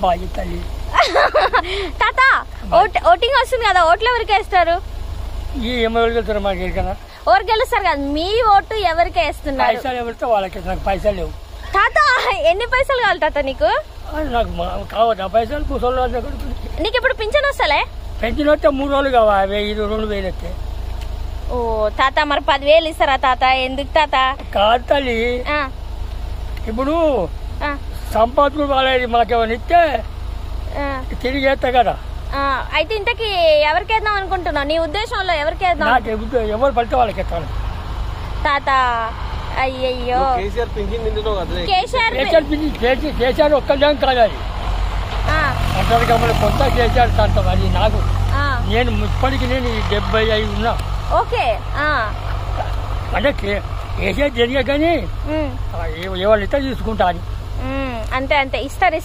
బాగా తల్లి. తాత ఓటింగ్ వస్తుంది కదా, ఓట్లు ఎవరికి వేస్తారు? ఈ ఎవరు వెళ్తారు మాకు ఎక్కడా ఎవరు గెలుస్తారు కదా, మీ ఓటు ఎవరికి వేస్తున్నారు? పైసలు ఎవరితో వాళ్ళకి. నాకు పైసలు లేవు తాత. ఎన్ని పైసలు కావాలి తాత నీకు? నాకు కావద్దు పైసలు. కూర్చోళ్ళు నీకు ఇప్పుడు పింఛన్ వస్తలే? పెంచిన వస్తే 3 రోజులు కావాలి. 1000 2000 వస్తే. ఓ తాత, మరి 10,000 ఇస్తారా తాత? ఎందుకు తాత? కాదు తల్లి, ఇప్పుడు సంపాదకులు వాళ్ళది మాకేమైనా ఇస్తే తిరిగి వేస్తా కదా. అయితే ఇంతకి ఎవరికి వేద్దాం అనుకుంటున్నావు? నీ ఉద్దేశంలో ఎవరికి వేద్దాం? ఎవరు పడితే వాళ్ళకి ఎత్తాను తాత. అయ్యయ్యో, కేసీఆర్ ఒక్కళ్ళేం కాదు అది అంటారు కాబట్టి కొత్త కేసీఆర్ అంటాం. అది నాకు నేను ఇప్పటికి నేను 75 ఉన్నా. ఓకే, అంటే కేసీఆర్ జరిగే కానీ ఎవరు ఇస్తే తీసుకుంటా అని. అంతే అంతే, ఇస్తారు.